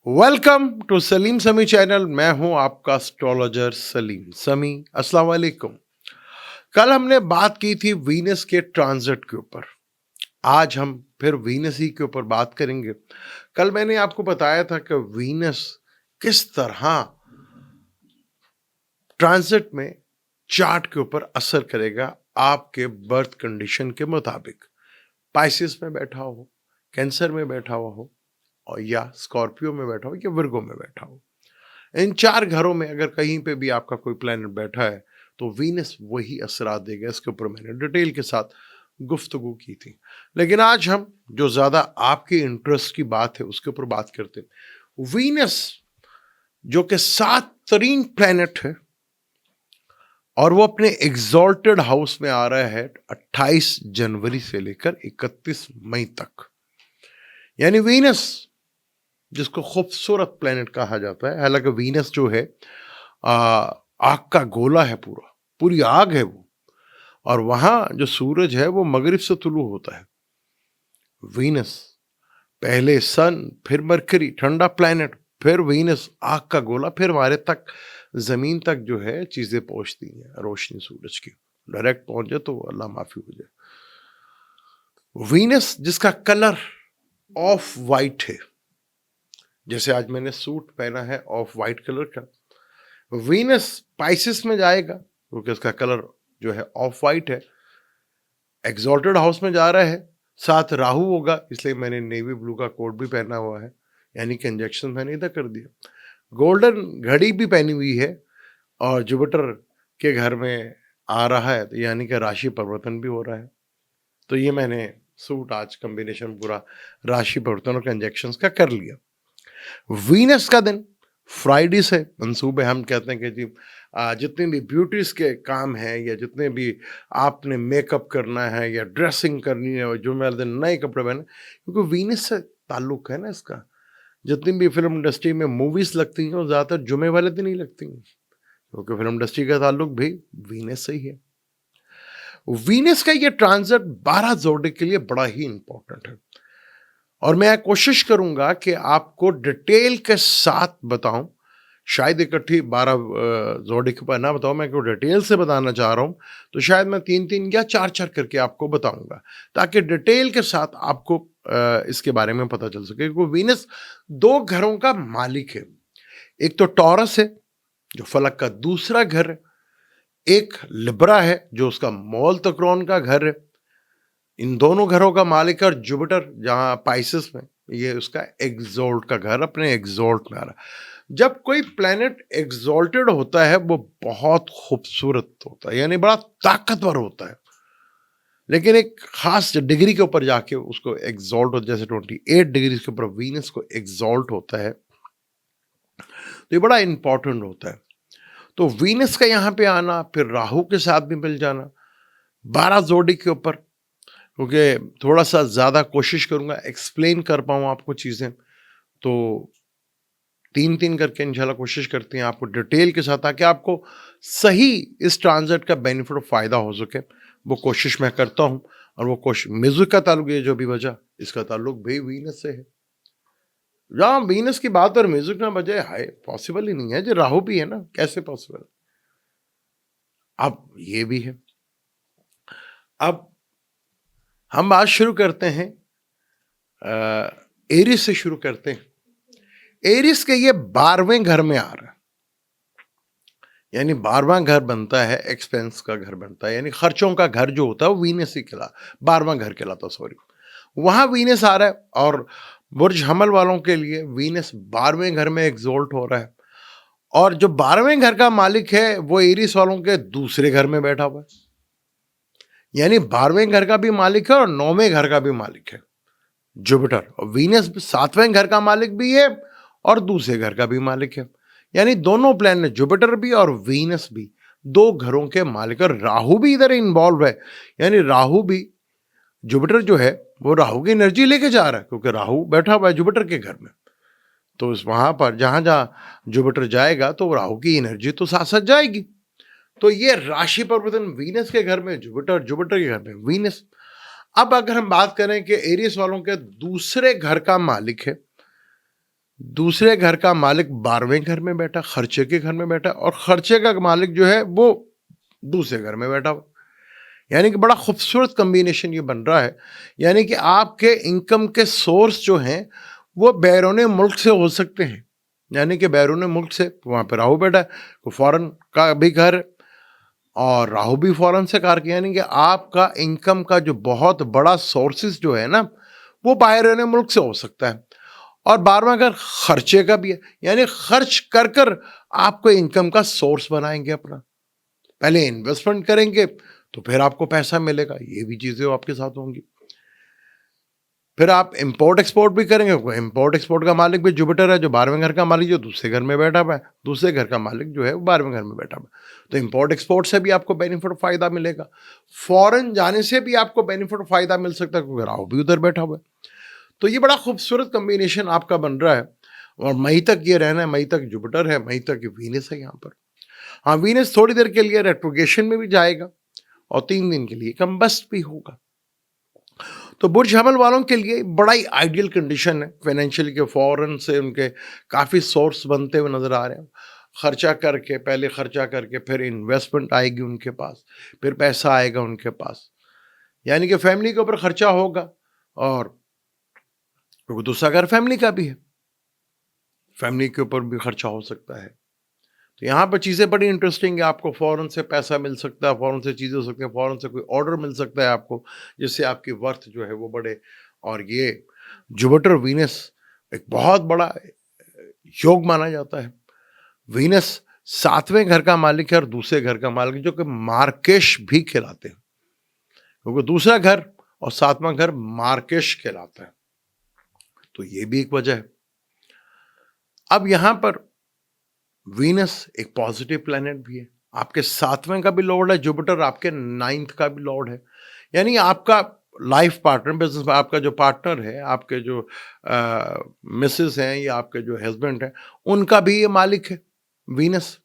Welcome to Salim समी channel. मैं हूं आपका एस्ट्रोलॉजर सलीम समी। अस्सलाम वालेकुम। कल हमने बात की थी वीनस के ट्रांजिट के ऊपर। आज हम फिर वीनस ही के ऊपर बात करेंगे। कल मैंने आपको बताया था कि वीनस किस तरह ट्रांजिट में चार्ट के ऊपर असर करेगा आपके बर्थ कंडीशन के मुताबिक। पाइसिस में बैठा हो, कैंसर में बैठा हुआ हो, और या स्कॉर्पियो में बैठा हो या विर्गो में बैठा हो, इन चार घरों में अगर कहीं पे भी आपका कोई प्लैनेट बैठा है तो वीनस वही असरात देगा। इसके ऊपर मैंने डिटेल के साथ गुफ्तगू की थी। लेकिन आज हम जो ज्यादा आपके इंटरेस्ट की बात है उसके ऊपर बात करते हैं। वीनस जो कि 7 प्लैनेट है और वो अपने एग्जॉल्टेड हाउस में आ रहा है 28 जनवरी से लेकर 31 मई तक। यानी वीनस जिसको खूबसूरत प्लेनेट कहा जाता है, हालांकि वीनस जो है आग का गोला है, पूरी आग है वो। और वहां जो सूरज है वो मगरिब से तुलू होता है। वीनस पहले सन, फिर मरकरी ठंडा प्लेनेट, फिर वीनस आग का गोला, फिर हमारे तक जमीन तक जो है चीजें पहुंचती हैं रोशनी सूरज की। डायरेक्ट पहुंच जाए तो अल्लाह माफी हो जाए। वीनस जिसका कलर ऑफ वाइट है, जैसे आज मैंने सूट पहना है ऑफ वाइट कलर का, वीनस पाइसिस में जाएगा क्योंकि उसका कलर जो है ऑफ वाइट है, एग्जॉल्टेड हाउस में जा रहा है, साथ राहु होगा, इसलिए मैंने नेवी ब्लू का कोट भी पहना हुआ है, यानी कि इंजेक्शन मैंने इधर कर दिया। गोल्डन घड़ी भी पहनी हुई है और जुपिटर के घर में आ रहा है, तो यानी कि राशि परिवर्तन भी हो रहा है। तो ये मैंने सूट आज कॉम्बिनेशन पूरा राशि परिवर्तन और इंजेक्शन का कर लिया। वीनस का दिन फ्राइडे से मंसूबे हम कहते हैं कि जी जितने भी ब्यूटीज के काम हैं या जितने भी आपने मेकअप करना है या ड्रेसिंग करनी है और जुमे वाले दिन नए कपड़े पहने, क्योंकि वीनस से ताल्लुक है ना इसका। जितनी भी फिल्म इंडस्ट्री में मूवीज लगती हैं वो ज़्यादातर जुमे वाले दिन ही लगती हैं, क्योंकि फिल्म इंडस्ट्री का ताल्लुक भी वीनस से ही है। वीनस का ये ट्रांजिट 12 जोड़े के लिए बड़ा ही इंपॉर्टेंट है और मैं कोशिश करूंगा कि आपको डिटेल के साथ बताऊं। शायद इकट्ठी 12 जोड़े के ऊपर ना बताऊं, मैं को डिटेल से बताना चाह रहा हूं, तो शायद मैं 3-3 या 4-4 करके आपको बताऊंगा ताकि डिटेल के साथ आपको इसके बारे में पता चल सके। क्योंकि वीनस 2 घरों का मालिक है। एक तो टॉरस है जो फलक का दूसरा घर है, एक लिब्रा है जो उसका मोल तकरोन का घर है। इन दोनों घरों का मालिक और जुपिटर जहां पाइसिस में, ये उसका एग्जॉल्ट का घर, अपने एग्जॉल्ट में आ रहा है। जब कोई प्लेनेट एग्जॉल्टेड होता है वो बहुत खूबसूरत होता है, यानी बड़ा ताकतवर होता है, लेकिन एक खास डिग्री के ऊपर जाके उसको एग्जॉल्ट होता है। जैसे 28 डिग्री के ऊपर वीनस को एग्जॉल्ट होता है, तो ये बड़ा इंपॉर्टेंट होता है। तो वीनस का यहाँ पे आना, फिर राहु के साथ भी मिल जाना 12 जोड़ी के ऊपर, क्योंकि थोड़ा सा ज़्यादा कोशिश करूंगा एक्सप्लेन कर पाऊँ आपको चीज़ें, तो 3-3 करके इंशाल्लाह कोशिश करते हैं आपको डिटेल के साथ, ताकि आपको सही इस ट्रांजिट का बेनिफिट और फ़ायदा हो सके। वो कोशिश मैं करता हूँ। और वो कोशिश म्यूजिक का ताल्लुक, ये जो भी वजह, इसका ताल्लुक भी वीनस से है। जहाँ वीनस की बात और म्यूजिक ना बजे, हाय पॉसिबल ही नहीं है। जो राहु भी है ना, कैसे पॉसिबल। अब ये भी है। अब हम बात शुरू करते हैं, एरिस से शुरू करते हैं। एरिस के ये 12वें घर में आ रहा है, यानी 12वां घर बनता है, एक्सपेंस का घर बनता है, यानी खर्चों का घर जो होता है वो वीनस ही कहला 12वां घर कहलाता, सॉरी। वहां वीनस आ रहा है और बुर्ज हमल वालों के लिए वीनस 12वें घर में एग्जॉल्ट हो रहा है। और जो 12वें घर का मालिक है वो एरिस वालों के दूसरे घर में बैठा हुआ है, यानी 12वें घर का भी मालिक है और 9वें घर का भी मालिक है जुपिटर। और वीनस 7वें घर का मालिक भी है और दूसरे घर का भी मालिक है, यानी दोनों प्लैनेट जुपिटर भी और वीनस भी 2 घरों के मालिक। और राहु भी इधर इन्वॉल्व है, यानी राहु भी, जुपिटर जो है वो राहु की एनर्जी लेके जा रहा है, क्योंकि राहु बैठा हुआ है जुपिटर के घर में। तो इस वहां पर जहां जहां जुपिटर जाएगा तो राहु की एनर्जी तो साथ साथ जाएगी। तो ये राशि परिवर्तन वीनस के घर में जुपिटर, जुपिटर के घर में वीनस। अब अगर हम बात करें कि एरियस वालों के दूसरे घर का मालिक है दूसरे घर का मालिक 12वें घर में बैठा, खर्चे के घर में बैठा, और खर्चे का मालिक जो है वो दूसरे घर में बैठा हुआ। यानी कि बड़ा खूबसूरत कॉम्बिनेशन ये बन रहा है। यानी कि आपके इनकम के सोर्स जो हैं वो बैरून मुल्क से हो सकते हैं। यानी कि बैरून मुल्क से वहाँ पे राहु बैठा है, तो फॉरेन का भी घर और राहु भी फॉरेन से कार किया। यानी कि आपका इनकम का जो बहुत बड़ा सोर्सेज जो है ना वो बैरून मुल्क से हो सकता है। और 12वां घर खर्चे का भी है, यानी खर्च कर कर आपको इनकम का सोर्स बनाएंगे अपना। पहले इन्वेस्टमेंट करेंगे तो फिर आपको पैसा मिलेगा, ये भी चीजें आपके साथ होंगी। फिर आप इंपोर्ट एक्सपोर्ट भी करेंगे, इंपोर्ट एक्सपोर्ट का मालिक भी जुपिटर है, जो 12वें घर का मालिक जो दूसरे घर में बैठा हुआ है, दूसरे घर का मालिक जो है वो 12वें घर में बैठा हुआ है। तो इंपोर्ट एक्सपोर्ट से भी आपको बेनिफिट फायदा मिलेगा, फॉरेन जाने से भी आपको बेनिफिट फायदा मिल सकता है, क्योंकि राहु भी उधर बैठा हुआ है। तो ये बड़ा खूबसूरत कॉम्बिनेशन आपका बन रहा है। और मई तक ये रहना है, मई तक जुपिटर है, मई तक वीनस है यहाँ पर। हाँ, वीनस थोड़ी देर के लिए रेट्रोगेशन में भी जाएगा और 3 दिन के लिए कंबस्ट भी होगा। तो बुर्ज हमल वालों के लिए बड़ा ही आइडियल कंडीशन है। फाइनेंशियल के फॉरेन से उनके काफ़ी सोर्स बनते हुए नज़र आ रहे हैं। खर्चा करके, पहले खर्चा करके फिर इन्वेस्टमेंट आएगी उनके पास, फिर पैसा आएगा उनके पास। यानी कि फैमिली के ऊपर खर्चा होगा, और क्योंकि दूसरा घर फैमिली का भी है, फैमिली के ऊपर भी खर्चा हो सकता है। तो यहाँ पर चीज़ें बड़ी इंटरेस्टिंग है। आपको फ़ौरन से पैसा मिल सकता है, फ़ौरन से चीज़ें हो सकती हैं, फ़ौरन से कोई ऑर्डर मिल सकता है आपको, जिससे आपकी वर्थ जो है वो बढ़े। और ये जुपिटर वीनस एक बहुत बड़ा योग माना जाता है। वीनस 7वें घर का मालिक है और दूसरे घर का मालिक, जो कि मार्केश भी कहलाते हैं, क्योंकि दूसरा घर और 7वां घर मार्केश कहलाता है। तो ये भी एक वजह है। अब यहाँ पर वीनस एक पॉजिटिव प्लैनेट भी है, आपके 7वें का भी लॉर्ड है जुपिटर, आपके 9th का भी लॉर्ड है। यानी आपका लाइफ पार्टनर, बिजनेस में आपका जो पार्टनर है, आपके जो मिसेस हैं या आपके जो हस्बैंड हैं, उनका भी ये मालिक है वीनस,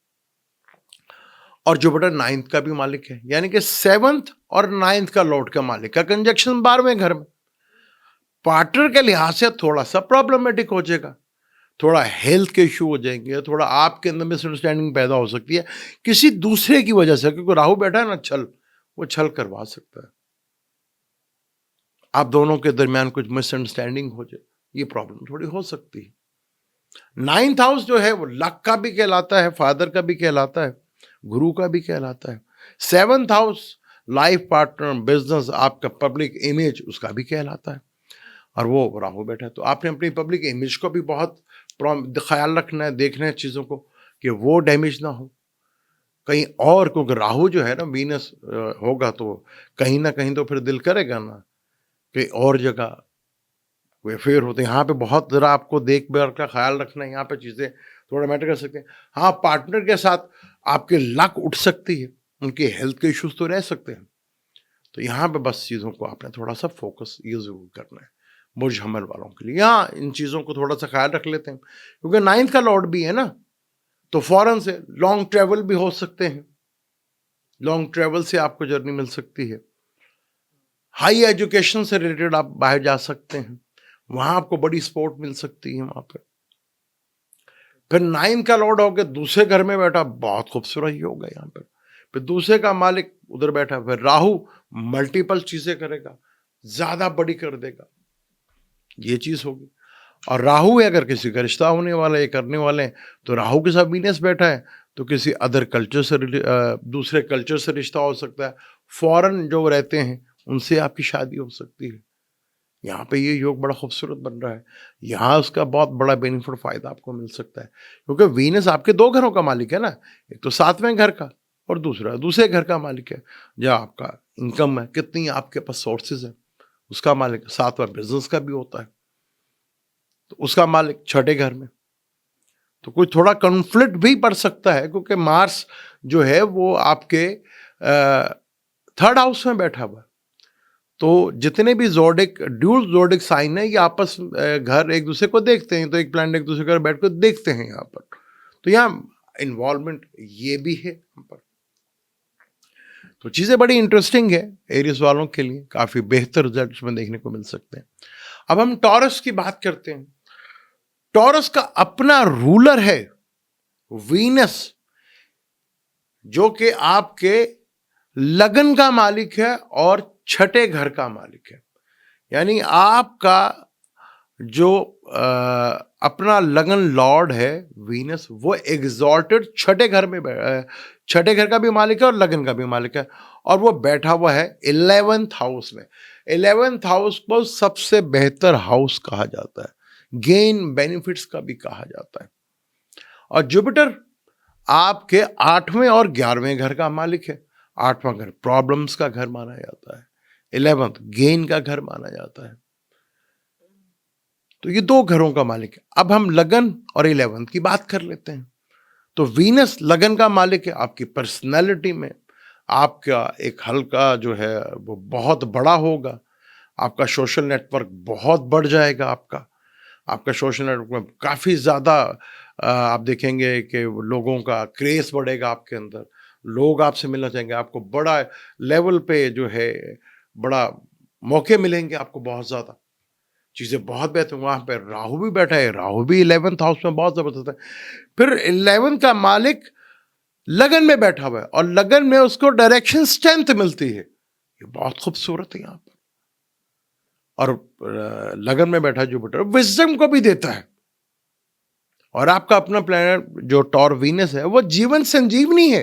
और जुपिटर 9th का भी मालिक है। यानी कि 7th और 9th का लॉर्ड का मालिक का कंजक्शन 12वें घर में। पार्टनर के लिहाज से थोड़ा सा प्रॉब्लमेटिक हो जाएगा, थोड़ा हेल्थ के इशू हो जाएंगे, थोड़ा आपके अंदर मिसअंडरस्टैंडिंग पैदा हो सकती है किसी दूसरे की वजह से, क्योंकि राहु बैठा है ना छल, वो छल करवा सकता है, आप दोनों के दरमियान कुछ मिसअंडरस्टैंडिंग हो जाए, ये प्रॉब्लम थोड़ी हो सकती है। 9th हाउस जो है वो लक का भी कहलाता है, फादर का भी कहलाता है, गुरु का भी कहलाता है। 7th house life partner, business, आपका पब्लिक इमेज, उसका भी कहलाता है, और वो राहु बैठा है। तो आपने अपनी पब्लिक इमेज को भी बहुत ख्याल रखना है, देखना है चीज़ों को कि वो डैमेज ना हो कहीं और, क्योंकि राहु जो है ना वीनस होगा तो कहीं ना कहीं तो फिर दिल करेगा ना कि और जगह कोई अफेयर होते हैं। यहाँ पे बहुत ज़रा आपको देख भाल का ख्याल रखना है, यहाँ पे चीज़ें थोड़ा मैटर कर सकते हैं। हाँ, पार्टनर के साथ आपके लक उठ सकती है, उनके हेल्थ के इश्यूज तो रह सकते हैं। तो यहाँ पे बस चीज़ों को आपने थोड़ा सा फोकस ये ज़रूर करना है बुर्ज हमल वालों के लिए। यहाँ इन चीज़ों को थोड़ा सा ख्याल रख लेते हैं, क्योंकि 9th का लॉर्ड भी है ना, तो फॉरेन से लॉन्ग ट्रेवल भी हो सकते हैं, लॉन्ग ट्रेवल से आपको जर्नी मिल सकती है। हाई एजुकेशन से रिलेटेड आप बाहर जा सकते हैं, वहां आपको बड़ी सपोर्ट मिल सकती है वहां पर। फिर 9th का लॉर्ड होकर दूसरे घर में बैठा, बहुत खूबसूरत ही होगा यहाँ पर। फिर दूसरे का मालिक उधर बैठा, फिर राहु मल्टीपल चीजें करेगा, ज्यादा बड़ी कर देगा, ये चीज होगी। और राहु है, अगर किसी का रिश्ता होने वाला है, करने वाले हैं, तो राहु के साथ वीनस बैठा है, तो किसी अदर कल्चर से दूसरे कल्चर से रिश्ता हो सकता है, फॉरेन जो रहते हैं उनसे आपकी शादी हो सकती है। यहाँ पे ये योग बड़ा खूबसूरत बन रहा है, यहाँ उसका बहुत बड़ा बेनिफिट फायदा आपको मिल सकता है, क्योंकि वीनस आपके 2 घरों का मालिक है ना, एक तो 7वें घर का और दूसरा दूसरे घर का मालिक है। जो आपका इनकम है, कितनी आपके पास सोर्सेज है, उसका मालिक। 7वां बिजनेस का भी होता है, तो उसका मालिक 6ठे घर में। तो कोई थोड़ा कॉन्फ्लिक्ट भी पड़ सकता है, क्योंकि मार्स जो है वो आपके 3rd हाउस में बैठा हुआ है। तो जितने भी जोडिक ड्यूल जोडिक साइन है, ये आपस घर एक दूसरे को देखते हैं, तो एक प्लैनेट एक दूसरे को बैठ कर देखते हैं यहाँ पर। तो यहाँ इन्वॉल्वमेंट ये भी है यहाँ पर। तो चीज़ें बड़ी इंटरेस्टिंग है, एरियस वालों के लिए काफ़ी बेहतर रिजल्ट में देखने को मिल सकते हैं। अब हम टॉरस की बात करते हैं। टॉरस का अपना रूलर है वीनस, जो कि आपके लगन का मालिक है और छठे घर का मालिक है। यानी आपका जो अपना लगन लॉर्ड है वीनस, वो एग्जॉल्टेड छठे घर में छठे घर का भी मालिक है और लगन का भी मालिक है, और वो बैठा हुआ है 11th हाउस में। 11th हाउस को सबसे बेहतर हाउस कहा जाता है, गेन बेनिफिट्स का भी कहा जाता है। और जुपिटर आपके 8वें और 11वें घर का मालिक है। 8वां घर प्रॉब्लम्स का घर माना जाता है, 11th गेन का घर माना जाता है। तो ये दो घरों का मालिक है। अब हम लगन और 11th की बात कर लेते हैं। तो वीनस लगन का मालिक है, आपकी पर्सनैलिटी में आपका एक हल्का जो है वो बहुत बड़ा होगा, आपका सोशल नेटवर्क बहुत बढ़ जाएगा, आपका सोशल नेटवर्क में काफ़ी ज़्यादा आप देखेंगे कि लोगों का क्रेज बढ़ेगा आपके अंदर, लोग आपसे मिलना चाहेंगे, आपको बड़ा लेवल पे जो है बड़ा मौके मिलेंगे, आपको बहुत ज़्यादा चीज़ें बहुत बेहतर। वहाँ पे राहु भी बैठा है, राहु भी 11th हाउस में बहुत ज़बरदस्त है। फिर 11th का मालिक लगन में बैठा हुआ है और लगन में उसको डायरेक्शन स्ट्रेंथ मिलती है, ये बहुत खूबसूरत है यहाँ पर। और लगन में बैठा जुपिटर विजडम को भी देता है। और आपका अपना प्लैनेट जो टॉर वीनस है वो जीवन संजीवनी है,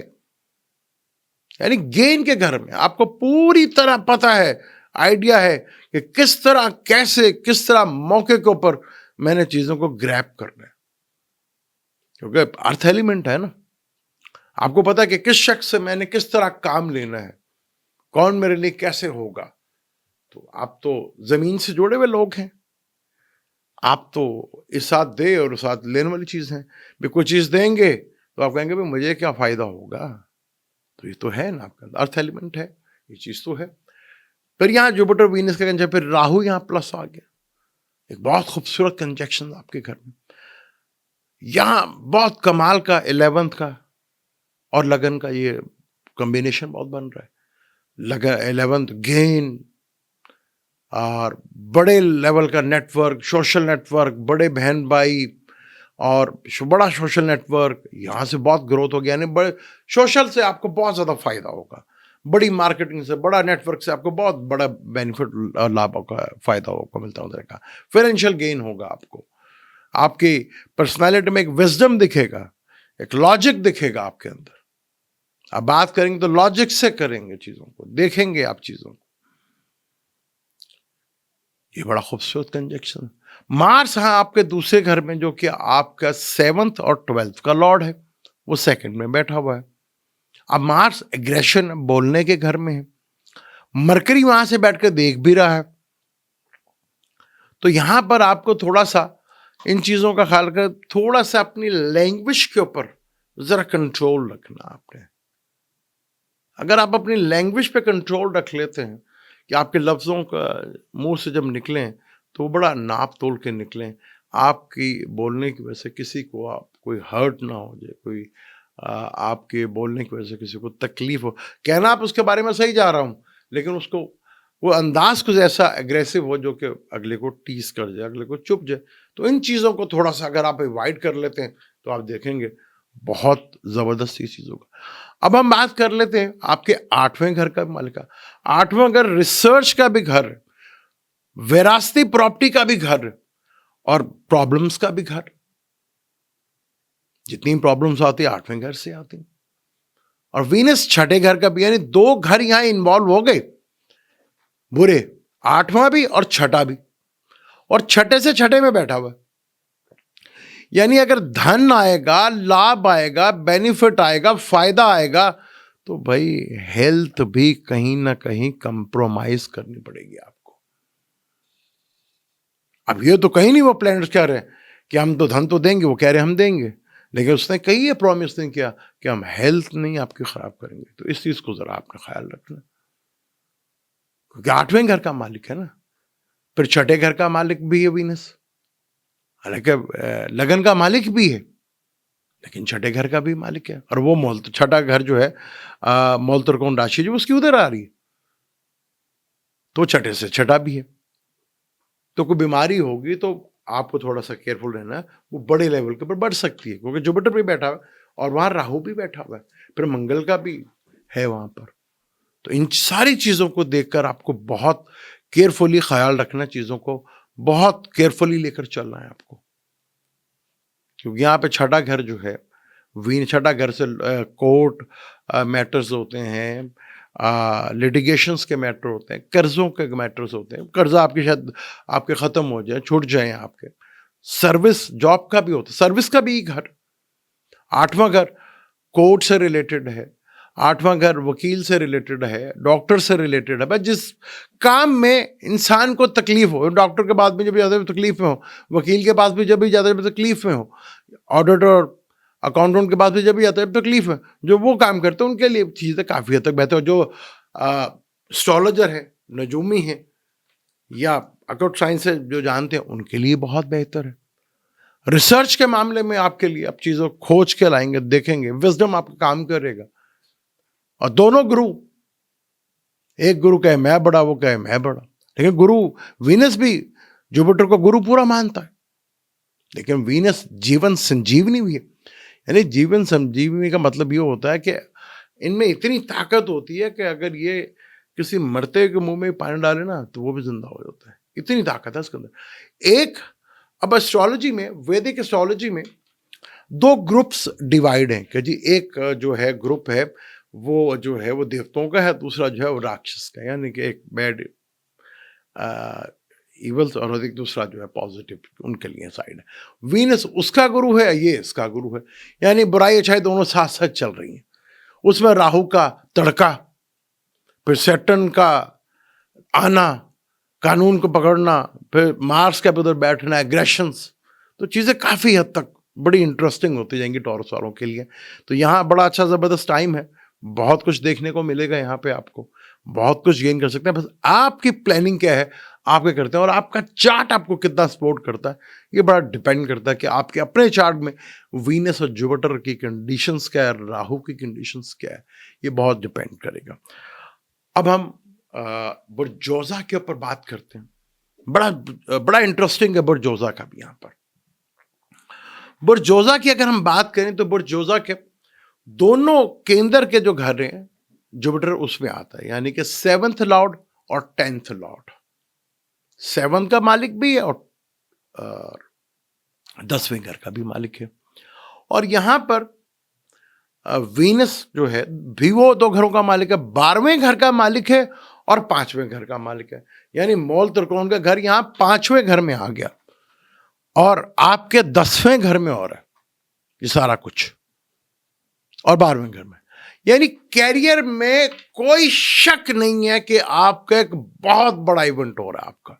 यानी गेन के घर में आपको पूरी तरह पता है, आइडिया है कि किस तरह कैसे किस तरह मौके के ऊपर मैंने चीजों को ग्रैब करना है, क्योंकि अर्थ एलिमेंट है ना। आपको पता है कि किस शख्स से मैंने किस तरह काम लेना है, कौन मेरे लिए कैसे होगा। तो आप तो जमीन से जुड़े हुए लोग हैं, आप तो इस साथ दे और उस साथ लेने वाली चीज है। भी कोई चीज देंगे तो आप कहेंगे भाई मुझे क्या फायदा होगा, तो ये तो है ना, आपका अर्थ एलिमेंट है, ये चीज तो है। फिर यहाँ जुपिटर वीनस का कंजक्शन, फिर राहु यहाँ प्लस आ गया, एक बहुत खूबसूरत कंजक्शन आपके घर में। यहाँ बहुत कमाल का 11th का और लगन का ये कॉम्बिनेशन बहुत बन रहा है। लगन 11th गेन और बड़े लेवल का नेटवर्क, सोशल नेटवर्क, बड़े बहन भाई और बड़ा सोशल नेटवर्क, यहाँ से बहुत ग्रोथ हो गया। यानी बड़े सोशल से आपको बहुत ज़्यादा फायदा होगा, बड़ी मार्केटिंग से, बड़ा नेटवर्क से आपको बहुत बड़ा बेनिफिट लाभ का फायदा होगा मिलता है का। फाइनेंशियल गेन होगा आपको, आपकी पर्सनालिटी में एक विजडम दिखेगा, एक लॉजिक दिखेगा आपके अंदर। आप बात करेंगे तो लॉजिक से करेंगे, चीजों को देखेंगे आप चीजों को। ये बड़ा खूबसूरत कंजक्शन। मार्स हाँ आपके दूसरे घर में, जो कि आपका 7th और 12th का लॉर्ड है, वो सेकंड में बैठा हुआ है। अब मार्स एग्रेशन बोलने के घर में है, मरकरी वहां से बैठकर देख भी रहा है। तो यहां पर आपको थोड़ा सा इन चीजों का ख्याल कर, थोड़ा सा अपनी लैंग्वेज के ऊपर जरा कंट्रोल रखना आपने। अगर आप अपनी लैंग्वेज पे कंट्रोल रख लेते हैं कि आपके लफ्ज़ों का मुंह से जब निकलें तो वो बड़ा नाप तोल के निकलें, आपकी बोलने की वजह से किसी को आप कोई हर्ट ना हो जाए, कोई आपके बोलने की वजह से किसी को तकलीफ हो। कहना आप उसके बारे में सही जा रहा हूँ, लेकिन उसको वो अंदाज कुछ ऐसा एग्रेसिव हो जो कि अगले को टीस कर जाए, अगले को चुप जाए। तो इन चीज़ों को थोड़ा सा अगर आप अवॉइड कर लेते हैं तो आप देखेंगे बहुत ज़बरदस्त चीज़ होगा। अब हम बात कर लेते हैं आपके 8वें घर का मालिक का। 8वां घर रिसर्च का भी घर, विरासती प्रॉपर्टी का भी घर और प्रॉब्लम्स का भी घर। जितनी प्रॉब्लम्स आती है 8वें घर से आती, और वीनस छठे घर का भी, यानी दो घर यहां इन्वॉल्व हो गए बुरे, 8वां भी और छठा भी, और छठे से छठे में बैठा हुआ। यानी अगर धन आएगा, लाभ आएगा, बेनिफिट आएगा, फायदा आएगा, तो भाई हेल्थ भी कहीं ना कहीं कंप्रोमाइज करनी पड़ेगी आपको। अब ये तो कहीं नहीं वो प्लैनेट्स कह रहे हैं कि हम तो धन तो देंगे, वो कह रहे हैं हम देंगे, लेकिन उसने कहीं ये प्रॉमिस नहीं किया कि हम हेल्थ नहीं आपकी खराब करेंगे। तो इस चीज को जरा आपने ख्याल रखना, क्योंकि 8वें घर का मालिक है ना। फिर छठे घर का मालिक भी है वीनस, हालांकि लगन का मालिक भी है, लेकिन छठे घर का भी मालिक है। और वो छठा घर जो है मूल त्रिकोण राशि जो उसकी उधर आ रही है, तो छठे से छठा भी है। तो कोई बीमारी होगी तो आपको थोड़ा सा केयरफुल रहना है, वो बड़े लेवल के ऊपर बढ़ सकती है, क्योंकि जुपिटर भी बैठा हुआ है और वहां राहु भी बैठा हुआ है, फिर मंगल का भी है वहां पर। तो इन सारी चीजों को देखकर आपको बहुत केयरफुली ख्याल रखना, चीजों को बहुत केयरफुली लेकर चलना है आपको, क्योंकि यहाँ पे छठा घर जो है, छठा घर से कोर्ट मैटर्स होते हैं, लिटिगेशंस के मैटर होते हैं, कर्जों के मैटर्स होते हैं, कर्जा आपके शायद आपके खत्म हो जाए, छूट जाए आपके, सर्विस जॉब का भी होता है, सर्विस का भी घर। आठवां घर कोर्ट से रिलेटेड है, आठवां घर वकील से रिलेटेड है, डॉक्टर से रिलेटेड है। बस जिस काम में इंसान को तकलीफ हो, डॉक्टर के पास भी जब ज़्यादा तकलीफ में हो, वकील के पास भी जब भी ज़्यादा तकलीफ में हो, ऑडिटर अकाउंटेंट के पास भी जब भी आता है तकलीफ में, जो वो काम करते हैं उनके लिए चीज़ें काफ़ी हद तक बेहतर हो। जो एस्ट्रोलॉजर है, नजूमी है या अकाउंट साइंस से जो जानते हैं, उनके लिए बहुत बेहतर है। रिसर्च के मामले में आपके लिए आप चीज़ों खोज के लाएंगे, देखेंगे, विजडम आपका काम करेगा। और दोनों गुरु, एक गुरु कहे मैं बड़ा, वो कहे मैं बड़ा, लेकिन गुरु वीनस भी जुपिटर को गुरु पूरा मानता है, लेकिन वीनस जीवन संजीवनी भी है। यानी जीवन संजीवनी का मतलब ये होता है कि इनमें इतनी ताकत होती है कि अगर ये किसी मरते के मुंह में पानी डाले ना तो वो भी जिंदा हो जाता है, इतनी ताकत है इसके अंदर। एक अब एस्ट्रोलॉजी में, वैदिक एस्ट्रोलॉजी में दो ग्रुप्स डिवाइड हैं कि जी एक जो है ग्रुप है वो जो है वो देवताओं का है, दूसरा जो है वो राक्षस का, यानी कि एक बैड इवल्स और एक दूसरा जो है पॉजिटिव, उनके लिए साइड है। वीनस उसका गुरु है, ये इसका गुरु है, यानी बुराई अच्छाई दोनों साथ साथ चल रही हैं। उसमें राहु का तड़का, फिर सैटर्न का आना, कानून को पकड़ना, फिर मार्स के उधर बैठना, एग्रेशंस, तो चीज़ें काफ़ी हद तक बड़ी इंटरेस्टिंग होती जाएंगी टॉरस वालों के लिए। तो यहाँ बड़ा अच्छा ज़बरदस्त टाइम है, बहुत कुछ देखने को मिलेगा यहाँ पे, आपको बहुत कुछ गेन कर सकते हैं। बस आपकी प्लानिंग क्या है, आप क्या करते हैं, और आपका चार्ट आपको कितना सपोर्ट करता है, ये बड़ा डिपेंड करता है कि आपके अपने चार्ट में वीनस और जुपिटर की कंडीशंस क्या है, राहु की कंडीशंस क्या है, ये बहुत डिपेंड करेगा। अब हम बुर्जोजा के ऊपर बात करते हैं। बड़ा इंटरेस्टिंग है बुर्जोजा का भी। यहाँ पर बुर्जोजा की अगर हम बात करें तो बुर्जोजा के दोनों केंद्र के जो घर हैं, जुपिटर उसमें आता है, यानी कि 7th लॉर्ड और 10th लॉर्ड। 7 का मालिक भी है और 10वें घर का भी मालिक है। और यहां पर वीनस जो है भी वो दो घरों का मालिक है, 12वें घर का मालिक है और 5वें घर का मालिक है, यानी मूल त्रिकोण का घर यहां 5वें घर में आ गया और आपके 10वें घर में और है ये सारा कुछ, और 12वें घर में। यानी कैरियर में कोई शक नहीं है कि आपका एक बहुत बड़ा इवेंट हो रहा है। आपका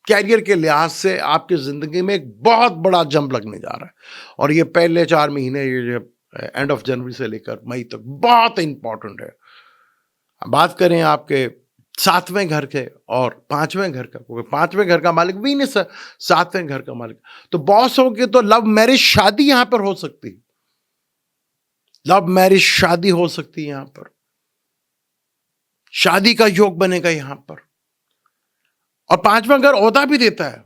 कैरियर के लिहाज से आपकी जिंदगी में एक बहुत बड़ा जंप लगने जा रहा है, और ये पहले 4 महीने, ये एंड ऑफ जनवरी से लेकर मई तक बहुत इंपॉर्टेंट है। बात करें आपके 7वें घर के और 5वें घर का, क्योंकि 5वें घर का मालिक वीनस है, 7वें घर का मालिक, तो बॉस हो के तो लव मैरिज शादी यहां पर हो सकती है, लव मैरिज शादी हो सकती है, यहां पर शादी का योग बनेगा यहां पर, और 5वां घर ओहदा भी देता है,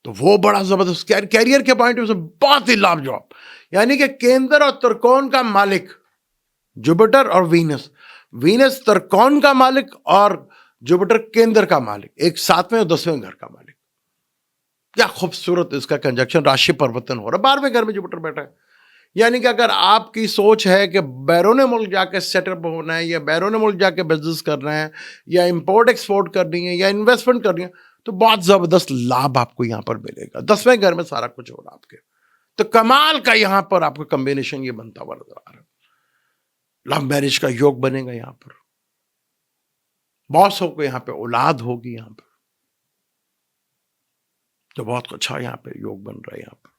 तो वो बड़ा जबरदस्त कैरियर के पॉइंट ऑफ व्यू से बहुत ही लाभजॉब। यानी कि केंद्र और त्रिकोण का मालिक जुपिटर और वीनस, वीनस त्रिकोण का मालिक और जुपिटर केंद्र का मालिक, एक 7वें और 10वें घर का मालिक। क्या खूबसूरत इसका कंजक्शन, राशि परिवर्तन हो रहा है, 12वें घर में जुपिटर बैठा है। यानी कि अगर आपकी सोच है कि बैरून मुल्क जाके सेटअप होना है, या बैरून मुल्क जाके बिजनेस करना है, या इंपोर्ट एक्सपोर्ट करनी है, या इन्वेस्टमेंट करनी है, तो बहुत जबरदस्त लाभ आपको यहां पर मिलेगा। 10वें घर में सारा कुछ हो रहा है आपके, तो कमाल का यहां पर आपका कॉम्बिनेशन ये बनता हुआ नजर आ रहा है। लव मैरिज का योग बनेगा यहां पर, बॉस को यहां पे औलाद होगी यहां पर, तो बहुत अच्छा यहां पे योग बन रहा है यहां पर।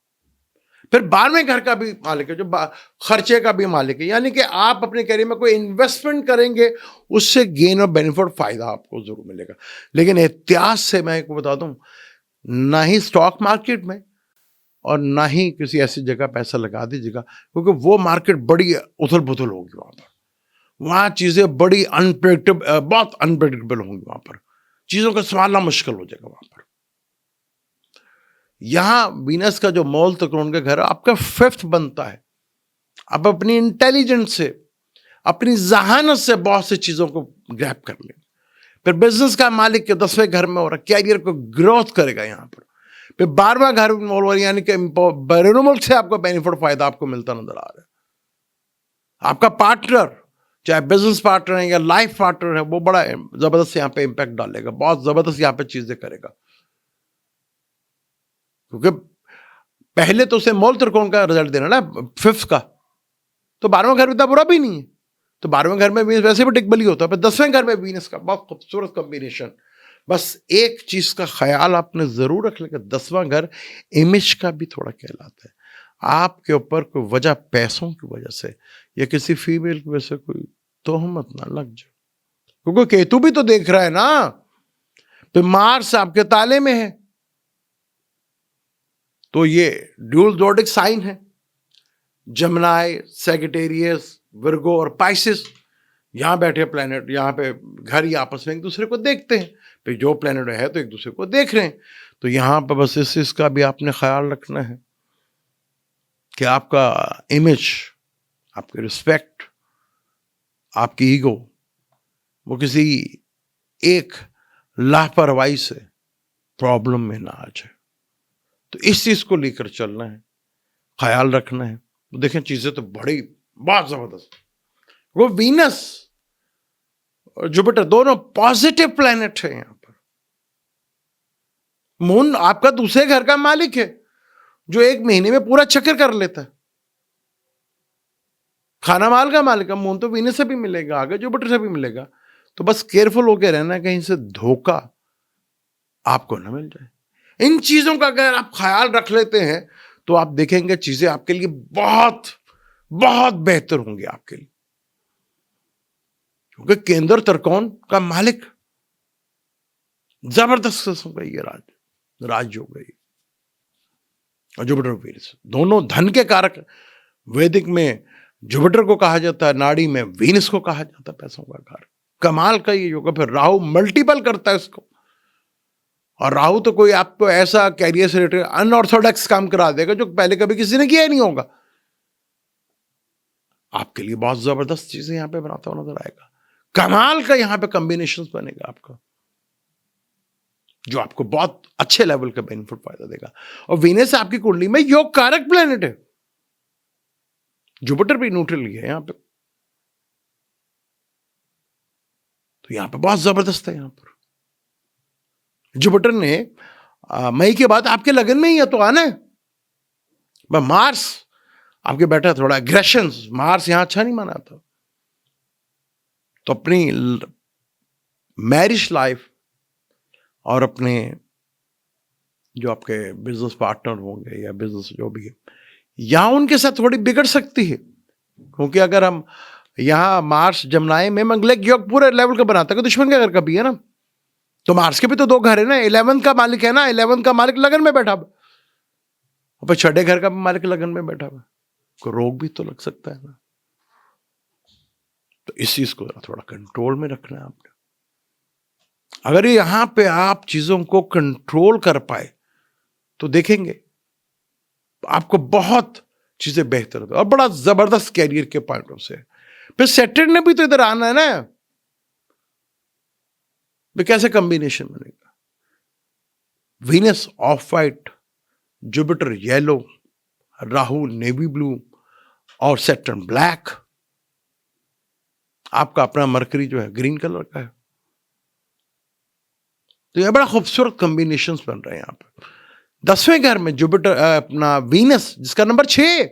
फिर 12वें घर का भी मालिक है, जो खर्चे का भी मालिक है, यानी कि आप अपने करियर में कोई इन्वेस्टमेंट करेंगे, उससे गेन और बेनिफिट फायदा आपको जरूर मिलेगा। लेकिन इतिहास से मैं आपको बता दूं, ना ही स्टॉक मार्केट में और ना ही किसी ऐसी जगह पैसा लगा दीजिएगा, क्योंकि वो मार्केट बड़ी उथल पुथल होगी वहां पर, वहां चीजें बड़ी अनप्रेडिक्टेबल, बहुत अनप्रेडिक्टेबल होंगी वहां पर, चीजों को संभालना मुश्किल हो जाएगा वहां पर। यहां वीनस का जो मूल त्रिकोण का घर आपका 5th बनता है। आप अपनी इंटेलिजेंस से, अपनी जहानत से बहुत सी चीजों को ग्रैब कर लेंगे। फिर बिजनेस का मालिक के 10वें घर में हो रहा, कैरियर को ग्रोथ करेगा यहां पर। फिर 12वां घर में हो रहा, यानी कि बैरून मुल्क से आपको बेनिफिट फायदा आपको मिलता नजर आ रहा है। आपका पार्टनर, चाहे बिजनेस पार्टनर है या लाइफ पार्टनर है, वो बड़ा जबरदस्त यहां पे इंपैक्ट डालेगा, बहुत जबरदस्त यहां पे चीजें करेगा। क्योंकि पहले तो उसे मूल त्रिकोण का रिजल्ट देना ना 5th का, तो 12वां घर इतना बुरा भी नहीं है। तो 12वें घर में वीनस वैसे भी टिकबली होता है, पर 10वें घर में वीनस का बहुत खूबसूरत कॉम्बिनेशन। बस एक चीज का ख्याल आपने जरूर रख लेगा, 10वां घर इमेज का भी थोड़ा कहलाता है। आपके ऊपर कोई वजह पैसों की वजह से या किसी फीमेल की वजह से कोई तोहमत ना लग जाए, क्योंकि केतु भी तो देख रहा है ना, तो मार्स आपके ताले में है, तो ये ड्यूल जोडिक साइन है। जमनाई, सैजिटेरियस, विर्गो और पाइसिस, यहां बैठे प्लेनेट, यहां पे घर ही आपस में एक दूसरे को देखते हैं। फिर जो प्लेनेट है तो एक दूसरे को देख रहे हैं, तो यहां पर बस इसका भी आपने ख्याल रखना है कि आपका इमेज, आपकी रिस्पेक्ट, आपकी ईगो, वो किसी एक लापरवाही से प्रॉब्लम में ना आ जाए। तो इस चीज को लेकर चलना है, ख्याल रखना है। तो देखें चीजें तो बड़ी बहुत जबरदस्त। वो वीनस और जुपिटर दोनों पॉजिटिव प्लैनेट है यहां पर। मून आपका दूसरे घर का मालिक है, जो 1 महीने में पूरा चक्कर कर लेता है। खाना माल का मालिक है मून, तो वीनस से भी मिलेगा, आगे जुपिटर से भी मिलेगा। तो बस केयरफुल होकर रहना, कहीं से धोखा आपको ना मिल जाए। इन चीजों का अगर आप ख्याल रख लेते हैं तो आप देखेंगे चीजें आपके लिए बहुत बहुत बेहतर होंगी आपके लिए। क्योंकि केंद्र त्रिकोण का मालिक जबरदस्त किस्म का ये राजयोग है। और जुपिटर वीनस दोनों धन के कारक। वैदिक में जुपिटर को कहा जाता है, नाड़ी में वीनस को कहा जाता है पैसों का कारक। कमाल का ये योग है। फिर राहु मल्टीपल करता है इसको, और राहु तो कोई आपको ऐसा कैरियर से रिलेटेड अनऑर्थोडॉक्स काम करा देगा जो पहले कभी किसी ने किया ही नहीं होगा। आपके लिए बहुत जबरदस्त चीजें यहां पे बनाता हुआ नजर आएगा। कमाल का यहां पे कॉम्बिनेशन बनेगा आपका, जो आपको बहुत अच्छे लेवल का बेनिफिट फायदा देगा। और वीनस आपकी कुंडली में योग कारक प्लेनेट है, जुपिटर भी न्यूट्रल ही है यहां पे, तो यहां पे बहुत जबरदस्त है। यहां पर जुपिटर ने मई के बाद आपके लगन में ही है तो आना है। मार्स आपके बैठा थोड़ा एग्रेशन, मार्स यहां अच्छा नहीं माना था, तो अपनी मैरिज लाइफ और अपने जो आपके बिजनेस पार्टनर होंगे या बिजनेस जो भी है, यहां उनके साथ थोड़ी बिगड़ सकती है। क्योंकि अगर हम यहां मार्स जमनाई में मंगलिक योग पूरे लेवल का बनाता है, दुश्मन का घर का भी है ना, तो मार्स के भी तो 2 घर है ना, 11th का मालिक है ना, 11th का मालिक लगन में बैठा हुआ, और 6ठे घर का मालिक लगन में बैठा हुआ, को रोग भी तो लग सकता है ना। तो इस चीज को थोड़ा कंट्रोल में रखना है आपने। अगर यहां पे आप चीजों को कंट्रोल कर पाए तो देखेंगे आपको बहुत चीजें बेहतर और बड़ा जबरदस्त कैरियर के पॉइंट ऑफ से। फिर सैटर्न ने भी तो इधर आना है ना, कैसे कॉम्बिनेशन बनेगा? Venus of white, Jupiter yellow, Rahu navy blue और सैटर्न ब्लैक। आपका अपना मरकरी जो है ग्रीन कलर का है। तो यह बड़ा खूबसूरत कॉम्बिनेशन बन रहे हैं यहां पर। 10वें घर में जुपिटर अपना वीनस जिसका नंबर 6,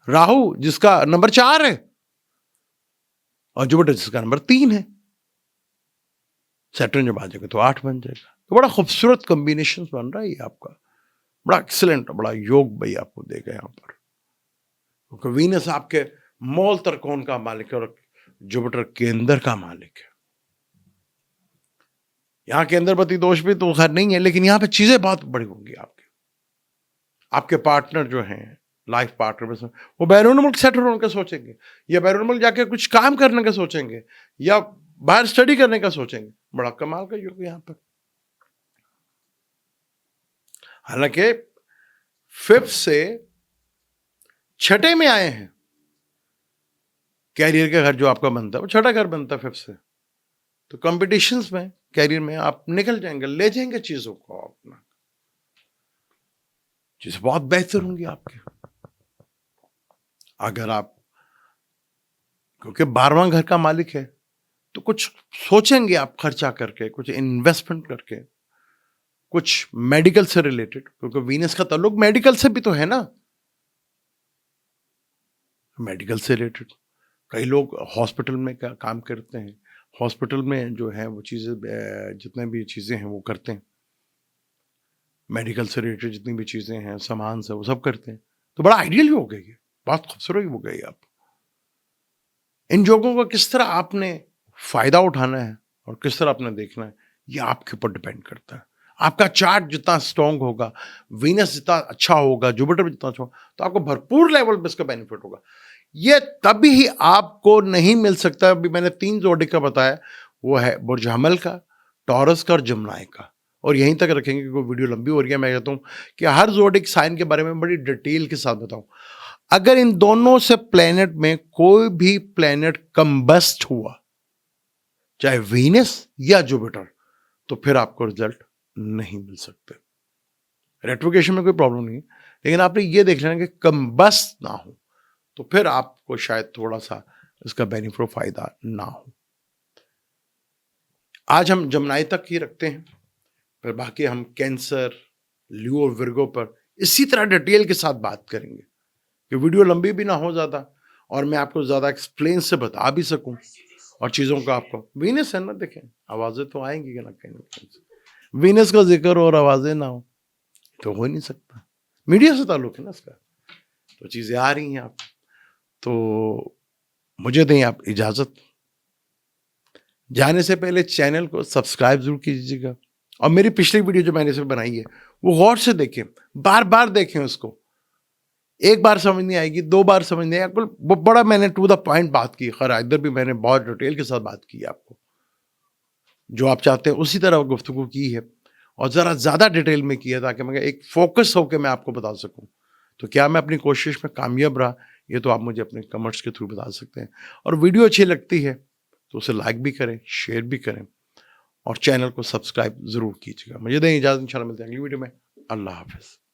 राहु जिसका नंबर 4 है, और जुपिटर जिसका नंबर 3 है। सैटर्न जब आ जाएगा तो 8 बन जाएगा। तो बड़ा खूबसूरत कॉम्बिनेशन बन रहा है ये आपका, बड़ा एक्सीलेंट, बड़ा योग भाई आपको देगा यहां पर। क्योंकि वीनस आपके मूल त्रिकोण का मालिक है और जुपिटर केंद्र का मालिक है। यहां केंद्रपति दोष भी तो खैर नहीं है, लेकिन यहां पे चीजें बहुत बड़ी होंगी आपके पार्टनर जो हैं, लाइफ पार्टनर में वो बैरून मुल्क सेटल होने का सोचेंगे, या बैरून मुल्क जाके कुछ काम करने का सोचेंगे, या बाहर स्टडी करने का सोचेंगे। बड़ा कमाल का योग यहां पर। हालांकि 5th से 6ठे में आए हैं, कैरियर का घर जो आपका बनता है वो 6ठा घर बनता है 5th से। तो कॉम्पिटिशन्स में कैरियर में आप निकल जाएंगे, ले जाएंगे चीजों को, अपना चीजें बहुत बेहतर होंगी आपके। अगर आप, क्योंकि 12वां घर का मालिक है, तो कुछ सोचेंगे आप खर्चा करके, कुछ इन्वेस्टमेंट करके, कुछ मेडिकल से रिलेटेड, क्योंकि वीनस का ताल्लुक मेडिकल से भी तो है ना, मेडिकल से रिलेटेड। कई लोग हॉस्पिटल में काम करते हैं, हॉस्पिटल में जो है वो चीज़ें, जितने भी चीज़ें हैं वो करते हैं, मेडिकल से रिलेटेड जितनी भी चीज़ें हैं, सामान से, वो सब करते हैं। तो बड़ा आइडियल हो गई है, बहुत खूबसूरत हो गई। आप इन जोगों का किस तरह आपने फायदा उठाना है और किस तरह आपने देखना है, ये आपके ऊपर डिपेंड करता है। आपका चार्ट जितना स्ट्रॉन्ग होगा, वीनस जितना अच्छा होगा, जुपिटर जितना अच्छा होगा, तो आपको भरपूर लेवल पे इसका बेनिफिट होगा। ये तभी ही आपको नहीं मिल सकता। अभी मैंने 3 जोड़ी का बताया, वो है बुर्ज हमल का, टॉरस का और जमनाई का। और यहीं तक रखेंगे क्योंकि वीडियो लंबी हो रही है। मैं कहता हूँ कि हर जोडिक साइन के बारे में बड़ी डिटेल के साथ बताऊं। अगर इन दोनों से प्लेनेट में कोई भी प्लेनेट कंबस्ट हुआ, चाहे वीनस या जुपिटर, तो फिर आपको रिजल्ट नहीं मिल सकते। रेट्रोगेशन में कोई प्रॉब्लम नहीं है, लेकिन आपने ये देख लेना कि कंबस्ट ना हो, तो फिर आपको शायद थोड़ा सा इसका बेनिफिट फायदा ना हो। आज हम जमनाई तक ही रखते हैं, फिर बाकी हम कैंसर, लियो और विर्गो पर इसी तरह डिटेल के साथ बात करेंगे कि वीडियो लंबी भी ना हो ज़्यादा, और मैं आपको ज़्यादा एक्सप्लेन से बता भी सकूं, और चीज़ों का आपको वीनस है ना, देखें आवाज़ें तो आएंगी कि ना कहीं, वीनस का जिक्र और आवाज़ें ना हो तो हो ही नहीं सकता। मीडिया से ताल्लुक है ना इसका, तो चीज़ें आ रही हैं आप। तो मुझे दें आप इजाज़त। जाने से पहले चैनल को सब्सक्राइब जरूर कीजिएगा, और मेरी पिछली वीडियो जो मैंने इसमें बनाई है वो गौर से देखें, बार बार देखें उसको। एक बार समझ नहीं आएगी, 2 बार समझ नहीं आएगी, वो बड़ा मैंने टू द पॉइंट बात की। खैर इधर भी मैंने बहुत डिटेल के साथ बात की आपको, जो आप चाहते हैं उसी तरह गुफ्तगू की है, और ज़रा ज़्यादा डिटेल में की है, ताकि मैं एक फोकस होकर मैं आपको बता सकूं। तो क्या मैं अपनी कोशिश में कामयाब रहा, ये तो आप मुझे अपने कमेंट्स के थ्रू बता सकते हैं। और वीडियो अच्छी लगती है तो उसे लाइक भी करें, शेयर भी करें, और चैनल को सब्सक्राइब ज़रूर कीजिएगा। मुझे दें इजाज़त, इंशाल्लाह मिलते हैं अगली वीडियो में। अल्लाह हाफ़िज़।